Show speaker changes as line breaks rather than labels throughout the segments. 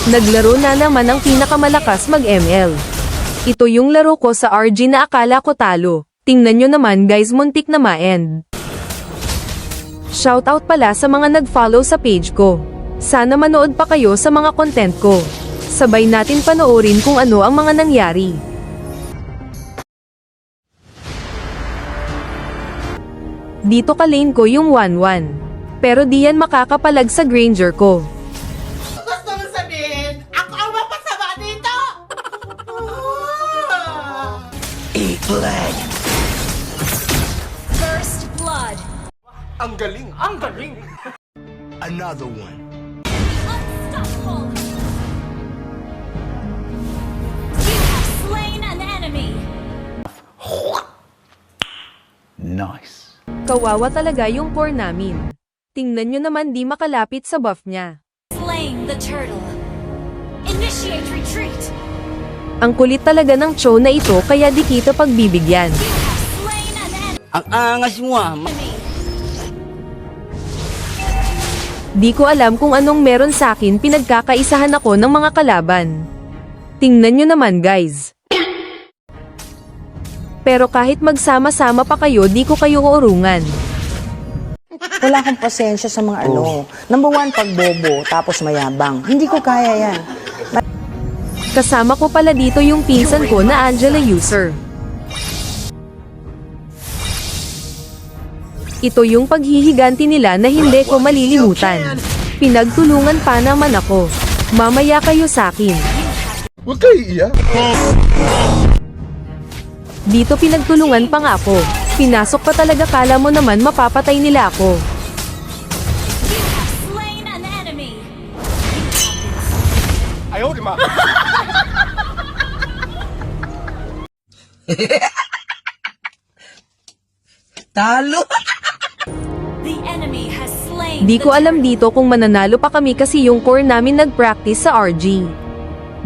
Naglaro na naman ang pinakamalakas mag-ML. Ito yung laro ko sa RG na akala ko talo. Tingnan nyo naman guys, muntik na ma-end. Shoutout pala sa mga nag-follow sa page ko. Sana manood pa kayo sa mga content ko. Sabay natin panoorin kung ano ang mga nangyari. Dito ka lane ko yung 1-1. Pero di yan makakapalag sa Granger ko.
Gusto mo sabihin, ako ang mapasama dito!
First blood.
Ang galing! Ang galing!
Another one.
Unstoppable. You have slain an enemy.
Nice.
Kawawa talaga yung core namin. Tingnan nyo naman di makalapit sa buff niya.
Slain the turtle. Initiate retreat.
Ang kulit talaga ng Cho na ito kaya di kita pagbibigyan.
You have slain an
Ang angas mo ah.
enemy.
Di ko alam kung anong meron sa akin, pinagkakaisahan ako ng mga kalaban. Tingnan nyo naman guys. Pero kahit magsama-sama pa kayo, di ko kayo uurungan.
Wala akong pasensya sa mga Number one, pagbobo, tapos mayabang. Hindi ko kaya yan.
Kasama ko pala dito yung pinsan ko na Angela user. Ito yung paghihiganti nila na hindi ko malilimutan. Pinagtulungan pa naman ako. Mamaya kayo sa akin.
Huwag kayo iiyak.
Dito pinagtulungan pa nga ako. Pinasok pa talaga, kala mo naman mapapatay nila ako.
You have slain an enemy.
Ayaw, di ma!
Talo.
The enemy has slain.
Di ko alam dito kung mananalo pa kami kasi yung core namin nag-practice sa RG.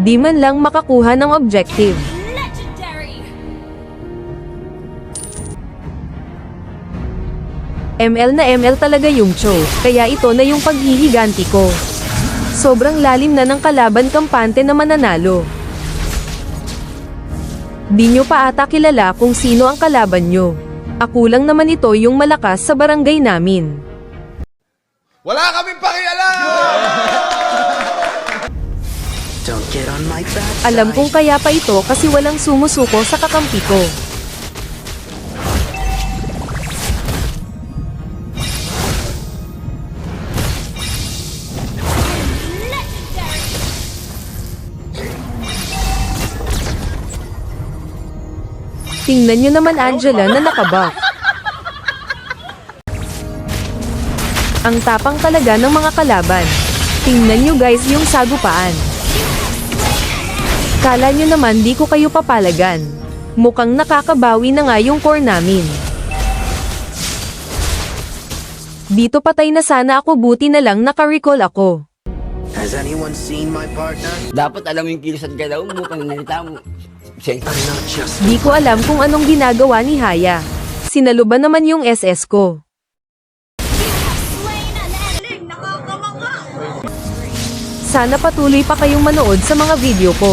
Di man lang makakuha ng objective.
Legendary.
ML na ML talaga yung Cho, kaya ito na yung paghihiganti ko. Sobrang lalim na ng kalaban, kampante na mananalo. Di nyo pa ata kilala kung sino ang kalaban nyo. Ako lang naman ito yung malakas sa barangay namin.
Wala kaming pakialam!
Don't get on my back.
Alam kong kaya pa ito kasi walang sumusuko sa kakampi ko.
Legendary.
Tingnan nyo naman Angela na nakabuff. Ang tapang talaga ng mga kalaban. Tingnan nyo guys yung sagupaan. Kala nyo naman di ko kayo papalagan. Mukhang nakakabawi na nga yung core namin. Dito patay na sana ako, buti na lang naka-recall ako.
Has anyone seen my partner? Dapat alam mo yung kilos at galaw mo, pananalita mo. I'm not just...
Di ko alam kung anong ginagawa ni Haya. Sinaluban naman yung SS ko.
Slain an enemy. Nakakamanga.
Sana patuloy pa kayong manood sa mga video ko.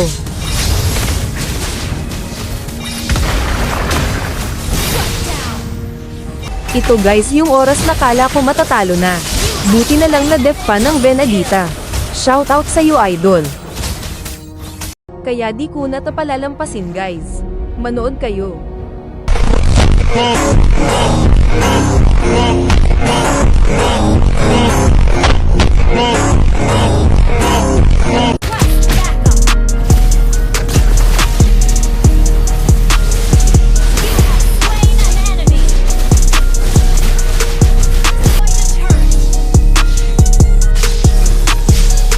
Ito guys yung oras na kala ko matatalo na. Buti na lang na def pa ng Benedita. Shoutout sa iyo idol. Kaya di ko na to palalampasin guys. Manood kayo.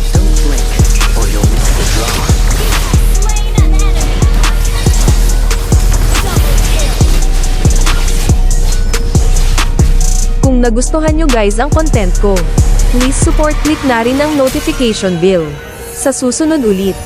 Don't blink, or you'll miss the draw.
Kung nagustuhan nyo guys ang content ko, please support, click na rin ang notification bell. Sa susunod ulit.